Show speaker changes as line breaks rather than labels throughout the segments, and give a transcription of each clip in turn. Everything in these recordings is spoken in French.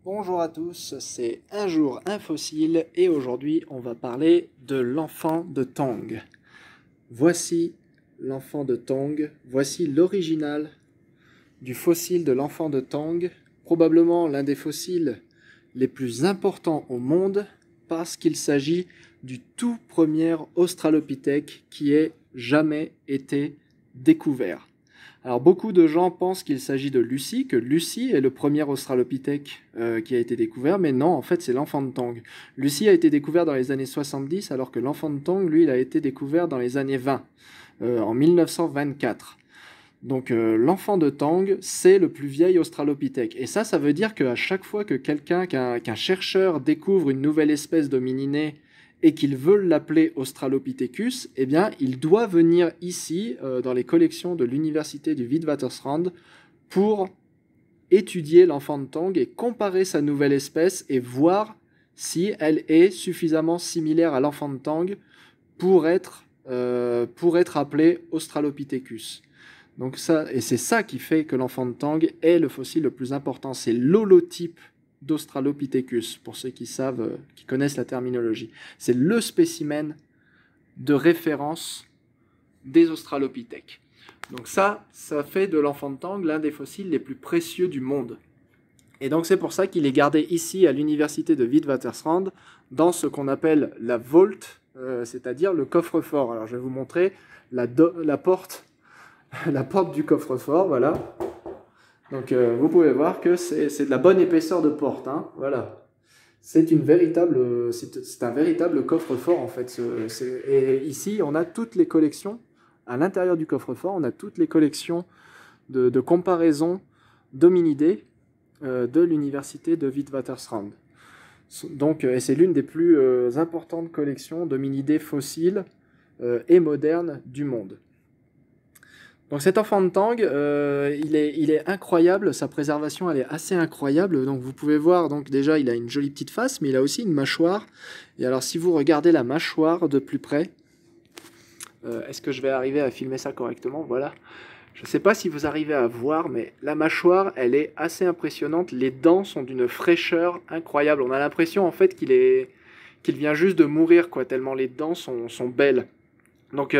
Bonjour à tous, c'est Un jour un fossile et aujourd'hui on va parler de l'enfant de Tang. Voici l'enfant de Tang, voici l'original du fossile de l'enfant de Tang, probablement l'un des fossiles les plus importants au monde parce qu'il s'agit du tout premier Australopithèque qui ait jamais été découvert. Alors beaucoup de gens pensent qu'il s'agit de Lucie, que Lucie est le premier Australopithèque qui a été découvert, mais non, en fait c'est l'enfant de Tang. Lucie a été découvert dans les années 70, alors que l'enfant de Tang, lui, il a été découvert dans les années 20, en 1924. Donc l'enfant de Tang, c'est le plus vieil Australopithèque. Et ça veut dire qu'à chaque fois que qu'un chercheur découvre une nouvelle espèce d'homininée et qu'il veut l'appeler Australopithecus, eh bien, il doit venir ici, dans les collections de l'université du Witwatersrand, pour étudier l'enfant de Tang et comparer sa nouvelle espèce et voir si elle est suffisamment similaire à l'enfant de Tang pour être appelée Australopithecus. Donc ça, et c'est ça qui fait que l'enfant de Tang est le fossile le plus important, c'est l'holotype d'Australopithecus, pour ceux qui savent, qui connaissent la terminologie. C'est le spécimen de référence des Australopithèques. Donc ça fait de l'enfant de Tang l'un des fossiles les plus précieux du monde. Et donc c'est pour ça qu'il est gardé ici à l'université de Witwatersrand dans ce qu'on appelle la vault, c'est-à-dire le coffre-fort. Alors je vais vous montrer la porte du coffre-fort, voilà. Donc vous pouvez voir que c'est de la bonne épaisseur de porte, hein, voilà. C'est un véritable coffre-fort en fait. Et ici on a toutes les collections, à l'intérieur du coffre-fort, on a toutes les collections de comparaison d'hominidés de l'université de Witwatersrand. Donc, et c'est l'une des plus importantes collections d'hominidés fossiles et modernes du monde. Donc cet enfant de Tang, il est incroyable, sa préservation elle est assez incroyable. Donc vous pouvez voir, donc déjà il a une jolie petite face, mais il a aussi une mâchoire. Et alors si vous regardez la mâchoire de plus près, est-ce que je vais arriver à filmer ça correctement? Voilà. Je ne sais pas si vous arrivez à voir, mais la mâchoire elle est assez impressionnante. Les dents sont d'une fraîcheur incroyable. On a l'impression en fait qu'il vient juste de mourir, quoi, tellement les dents sont belles. Donc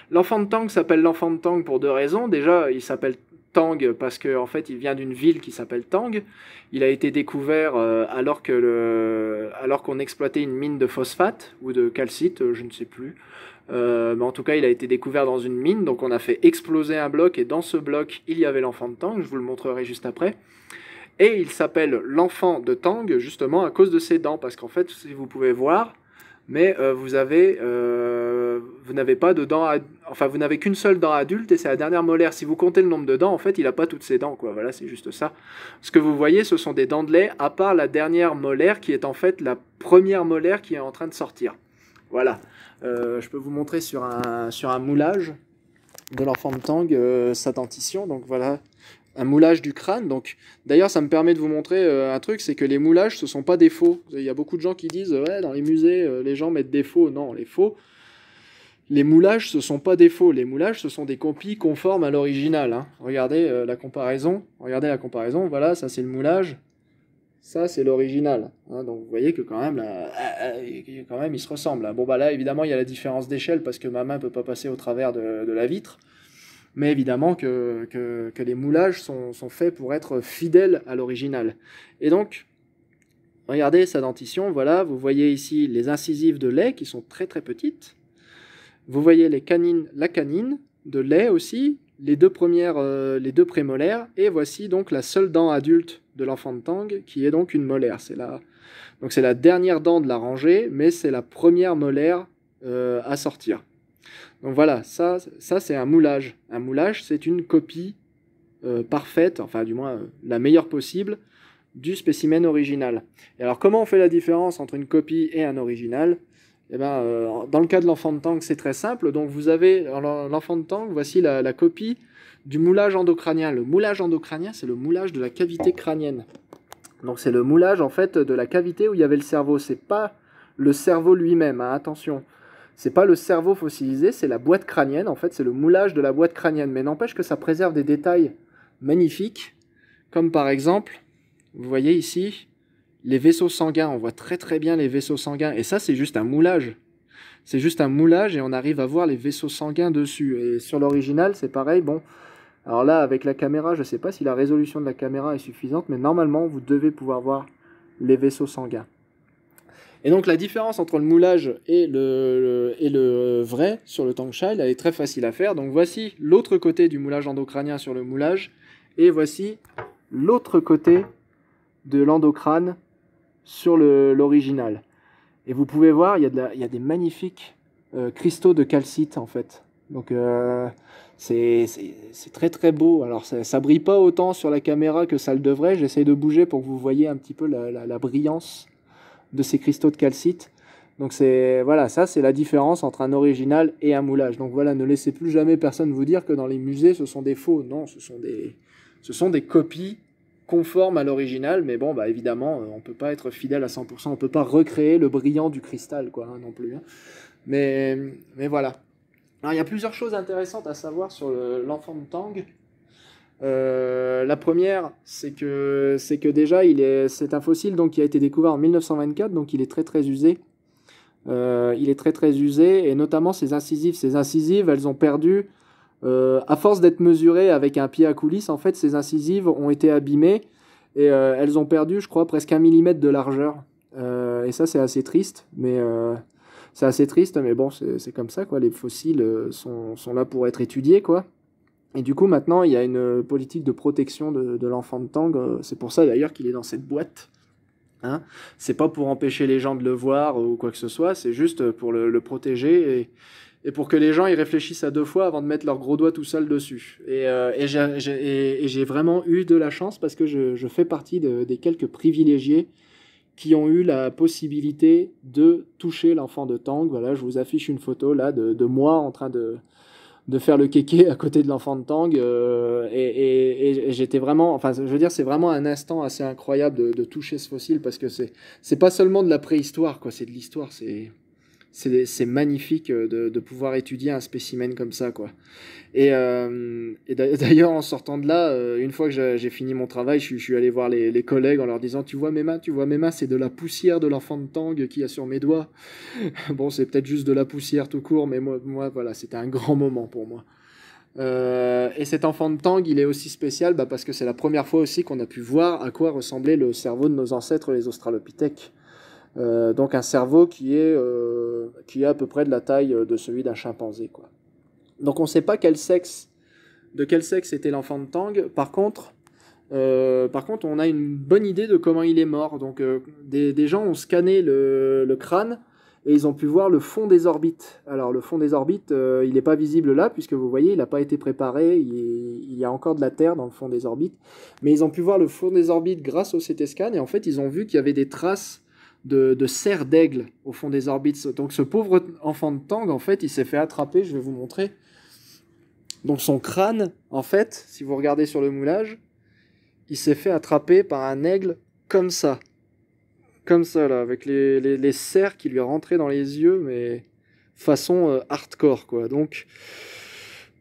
l'enfant de Tang s'appelle l'enfant de Tang pour deux raisons. Déjà, il s'appelle Tang parce qu'en fait, il vient d'une ville qui s'appelle Tang. Il a été découvert alors qu'on exploitait une mine de phosphate ou de calcite, je ne sais plus. Mais en tout cas, il a été découvert dans une mine, donc on a fait exploser un bloc et dans ce bloc, il y avait l'enfant de Tang. Je vous le montrerai juste après. Et il s'appelle l'enfant de Tang justement à cause de ses dents, parce qu'en fait, si vous pouvez voir, mais vous n'avez pas de dents, enfin vous n'avez qu'une seule dent adulte et c'est la dernière molaire. Si vous comptez le nombre de dents, en fait, il n'a pas toutes ses dents, quoi. Voilà, c'est juste ça. Ce que vous voyez, ce sont des dents de lait, à part la dernière molaire qui est en fait la première molaire qui est en train de sortir. Voilà. Je peux vous montrer sur un moulage de l'enfant de Tang sa dentition. Donc voilà. Un moulage du crâne. Donc, d'ailleurs, ça me permet de vous montrer un truc, c'est que les moulages, ce ne sont pas des faux. Il y a beaucoup de gens qui disent, ouais, dans les musées, les gens mettent des faux. Non, les faux. Les moulages, ce ne sont pas des faux. Les moulages, ce sont des copies conformes à l'original. Hein. Regardez la comparaison. Regardez la comparaison. Voilà, ça c'est le moulage. Ça, c'est l'original. Hein. Donc, vous voyez que quand même, il se ressemble. Hein. Bon, bah là, évidemment, il y a la différence d'échelle parce que ma main ne peut pas passer au travers de la vitre. Mais évidemment que les moulages sont faits pour être fidèles à l'original. Et donc, regardez sa dentition, voilà, vous voyez ici les incisives de lait qui sont très très petites. Vous voyez la canine de lait aussi, les deux prémolaires, et voici donc la seule dent adulte de l'enfant de Tang, qui est donc une molaire. C'est la dernière dent de la rangée, mais c'est la première molaire à sortir. Donc voilà, ça c'est un moulage. Un moulage, c'est une copie parfaite, enfin du moins la meilleure possible, du spécimen original. Et alors comment on fait la différence entre une copie et un original? Eh ben, dans le cas de l'enfant de Tang, c'est très simple. Donc vous avez l'enfant de Tang, voici la copie du moulage endocrânien. Le moulage endocrânien, c'est le moulage de la cavité crânienne. Donc c'est le moulage en fait de la cavité où il y avait le cerveau. C'est pas le cerveau lui-même, hein, attention. C'est pas le cerveau fossilisé, c'est la boîte crânienne. En fait, c'est le moulage de la boîte crânienne. Mais n'empêche que ça préserve des détails magnifiques, comme par exemple, vous voyez ici, les vaisseaux sanguins, on voit très très bien les vaisseaux sanguins, et ça c'est juste un moulage. C'est juste un moulage et on arrive à voir les vaisseaux sanguins dessus. Et sur l'original, c'est pareil, bon, alors là avec la caméra, je ne sais pas si la résolution de la caméra est suffisante, mais normalement vous devez pouvoir voir les vaisseaux sanguins. Et donc la différence entre le moulage et le vrai sur le Tang Child, elle est très facile à faire. Donc voici l'autre côté du moulage endocrânien sur le moulage, et voici l'autre côté de l'endocrâne sur l'original. Et vous pouvez voir, il y a des magnifiques cristaux de calcite en fait. Donc c'est très très beau. Alors ça brille pas autant sur la caméra que ça le devrait. J'essaye de bouger pour que vous voyez un petit peu la brillance de ces cristaux de calcite. Donc voilà, ça c'est la différence entre un original et un moulage. Donc voilà, ne laissez plus jamais personne vous dire que dans les musées ce sont des faux. Non, ce sont des copies conformes à l'original, mais bon, bah évidemment, on peut pas être fidèle à 100%, on peut pas recréer le brillant du cristal, quoi, hein, non plus. Hein. Mais voilà. Alors il y a plusieurs choses intéressantes à savoir sur l'enfant de Tang. La première, c'est que déjà, c'est un fossile donc, qui a été découvert en 1924, donc il est très très usé. Il est très très usé, et notamment ses incisives. Ses incisives, elles ont perdu, à force d'être mesurées avec un pied à coulisse, en fait, ces incisives ont été abîmées, et elles ont perdu, je crois, presque 1 millimètre de largeur. Et ça, c'est assez triste, mais bon, c'est comme ça, quoi. Les fossiles sont là pour être étudiés, quoi. Et du coup, maintenant, il y a une politique de protection de l'enfant de Tang. C'est pour ça, d'ailleurs, qu'il est dans cette boîte. Hein. C'est pas pour empêcher les gens de le voir ou quoi que ce soit, c'est juste pour le protéger et pour que les gens y réfléchissent à 2 fois avant de mettre leur gros doigt tout seul dessus. Et j'ai vraiment eu de la chance parce que je fais partie des quelques privilégiés qui ont eu la possibilité de toucher l'enfant de Tang. Voilà, je vous affiche une photo là de moi en train de faire le kéké à côté de l'enfant de Tang, et j'étais vraiment, enfin je veux dire, c'est vraiment un instant assez incroyable de toucher ce fossile, parce que c'est pas seulement de la préhistoire, quoi, c'est de l'histoire, c'est magnifique de pouvoir étudier un spécimen comme ça, quoi. Et d'ailleurs, en sortant de là, une fois que j'ai fini mon travail, je suis allé voir les collègues en leur disant: tu vois mes mains, c'est de la poussière de l'enfant de Tang qu'il y a sur mes doigts. Bon, c'est peut-être juste de la poussière tout court, mais moi voilà, c'était un grand moment pour moi. Et cet enfant de Tang, il est aussi spécial parce que c'est la première fois aussi qu'on a pu voir à quoi ressemblait le cerveau de nos ancêtres, les australopithèques. Donc un cerveau qui est à peu près de la taille de celui d'un chimpanzé, quoi. Donc on ne sait pas de quel sexe était l'enfant de Tang. Par contre, on a une bonne idée de comment il est mort. Donc des gens ont scanné le crâne et ils ont pu voir le fond des orbites. Alors le fond des orbites, il n'est pas visible là, puisque vous voyez, il n'a pas été préparé, il y a encore de la terre dans le fond des orbites. Mais ils ont pu voir le fond des orbites grâce au CT scan, et en fait ils ont vu qu'il y avait des traces de serre d'aigle au fond des orbites. Donc ce pauvre enfant de Tang, en fait, il s'est fait attraper, je vais vous montrer. Donc son crâne, en fait, si vous regardez sur le moulage, il s'est fait attraper par un aigle comme ça. Comme ça, là, avec les serres qui lui rentraient dans les yeux, mais façon hardcore, quoi. Donc,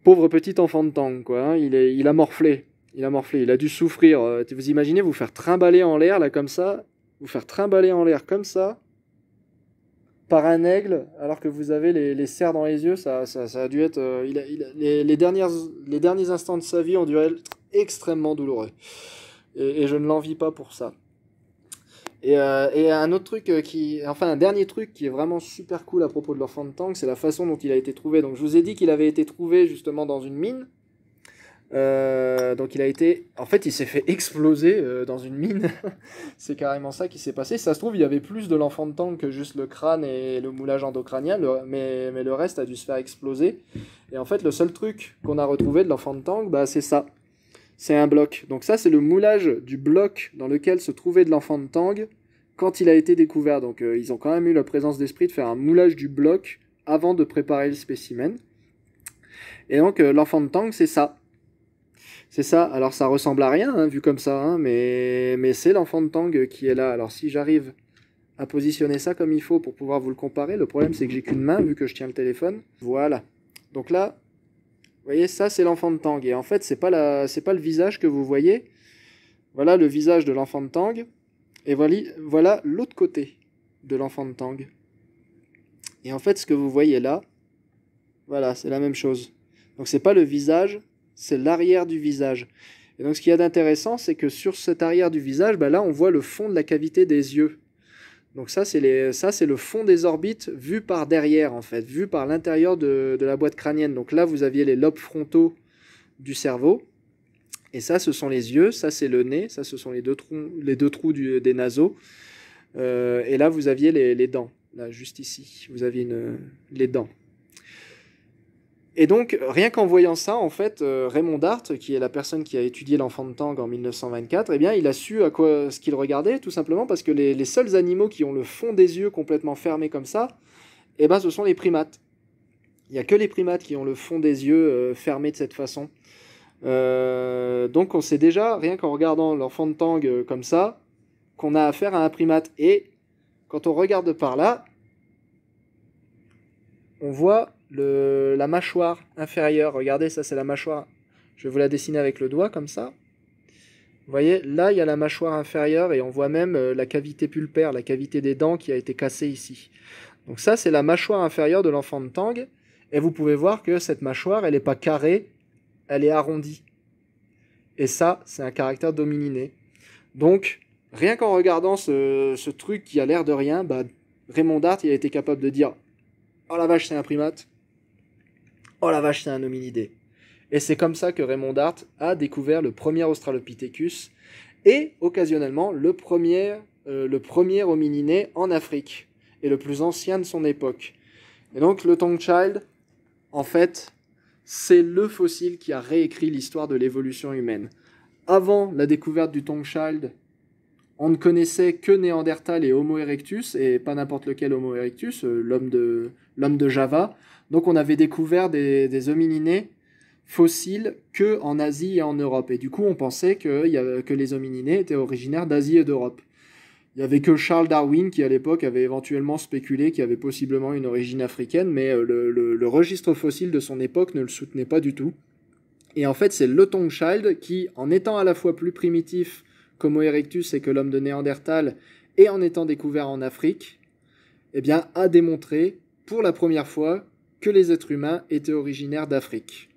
pauvre petit enfant de Tang, quoi. Hein, il a morflé. Il a dû souffrir. Vous imaginez vous faire trimballer en l'air, là, comme ça, par un aigle, alors que vous avez les serres dans les yeux. Ça a dû être... les derniers instants de sa vie ont dû être extrêmement douloureux. Et je ne l'envie pas pour ça. Et un autre truc un dernier truc qui est vraiment super cool à propos de l'enfant de Tang, c'est la façon dont il a été trouvé. Donc je vous ai dit qu'il avait été trouvé justement dans une mine. Donc il s'est fait exploser dans une mine. C'est carrément ça qui s'est passé. Si ça se trouve, il y avait plus de l'enfant de Tang que juste le crâne et le moulage endocrânien, mais le reste a dû se faire exploser. Et en fait, le seul truc qu'on a retrouvé de l'enfant de Tang, c'est ça. C'est un bloc. Donc ça, c'est le moulage du bloc dans lequel se trouvait de l'enfant de Tang quand il a été découvert. Donc ils ont quand même eu la présence d'esprit de faire un moulage du bloc avant de préparer le spécimen. Et donc l'enfant de Tang, c'est ça. C'est ça. Alors ça ressemble à rien, hein, vu comme ça, hein, mais c'est l'enfant de Tang qui est là. Alors si j'arrive à positionner ça comme il faut pour pouvoir vous le comparer, le problème c'est que j'ai qu'une main vu que je tiens le téléphone. Voilà. Donc là, vous voyez, ça c'est l'enfant de Tang. Et en fait, c'est pas le visage que vous voyez. Voilà le visage de l'enfant de Tang. Et voilà l'autre côté de l'enfant de Tang. Et en fait, ce que vous voyez là, voilà, c'est la même chose. Donc c'est pas le visage, c'est l'arrière du visage. Et donc ce qu'il y a d'intéressant, c'est que sur cet arrière du visage, là on voit le fond de la cavité des yeux. Donc ça c'est le fond des orbites vu par derrière en fait, vu par l'intérieur de la boîte crânienne. Donc là vous aviez les lobes frontaux du cerveau. Et ça ce sont les yeux, ça c'est le nez, ça ce sont les deux trous des naseaux. Et là vous aviez les dents, là juste ici, vous aviez les dents. Et donc, rien qu'en voyant ça, en fait, Raymond Dart, qui est la personne qui a étudié l'enfant de Tang en 1924, eh bien, il a su à quoi ce qu'il regardait, tout simplement parce que les seuls animaux qui ont le fond des yeux complètement fermé comme ça, eh ben, ce sont les primates. Il n'y a que les primates qui ont le fond des yeux fermé de cette façon. Donc, on sait déjà, rien qu'en regardant l'enfant de Tang comme ça, qu'on a affaire à un primate. Et quand on regarde par là, on voit la mâchoire inférieure. Regardez, ça c'est la mâchoire. Je vais vous la dessiner avec le doigt comme ça. Vous voyez, là il y a la mâchoire inférieure et on voit même la cavité pulpaire, la cavité des dents qui a été cassée ici. Donc ça c'est la mâchoire inférieure de l'enfant de Tang. Et vous pouvez voir que cette mâchoire, elle n'est pas carrée, elle est arrondie. Et ça, c'est un caractère domininé. Donc, rien qu'en regardant ce truc qui a l'air de rien, Raymond Dart, il a été capable de dire « Oh la vache, c'est un primate. Oh la vache, c'est un hominidé. » Et c'est comme ça que Raymond Dart a découvert le premier Australopithecus et, occasionnellement, le premier hominisé en Afrique et le plus ancien de son époque. Et donc, le Tong Child, en fait, c'est le fossile qui a réécrit l'histoire de l'évolution humaine. Avant la découverte du Tong Child, on ne connaissait que Néandertal et Homo erectus, et pas n'importe lequel Homo erectus, l'homme de Java. Donc on avait découvert des homininés fossiles que en Asie et en Europe. Et du coup, on pensait que les homininés étaient originaires d'Asie et d'Europe. Il n'y avait que Charles Darwin qui, à l'époque, avait éventuellement spéculé qu'il y avait possiblement une origine africaine, mais le registre fossile de son époque ne le soutenait pas du tout. Et en fait, c'est le Tong Child qui, en étant à la fois plus primitif qu'Homo erectus et que l'homme de Néandertal, et en étant découvert en Afrique, eh bien, a démontré, pour la première fois, que les êtres humains étaient originaires d'Afrique.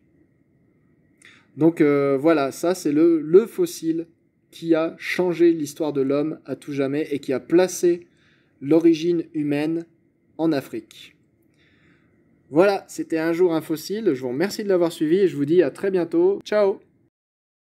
Donc voilà, ça c'est le fossile qui a changé l'histoire de l'homme à tout jamais et qui a placé l'origine humaine en Afrique. Voilà, c'était un jour un fossile. Je vous remercie de l'avoir suivi et je vous dis à très bientôt. Ciao!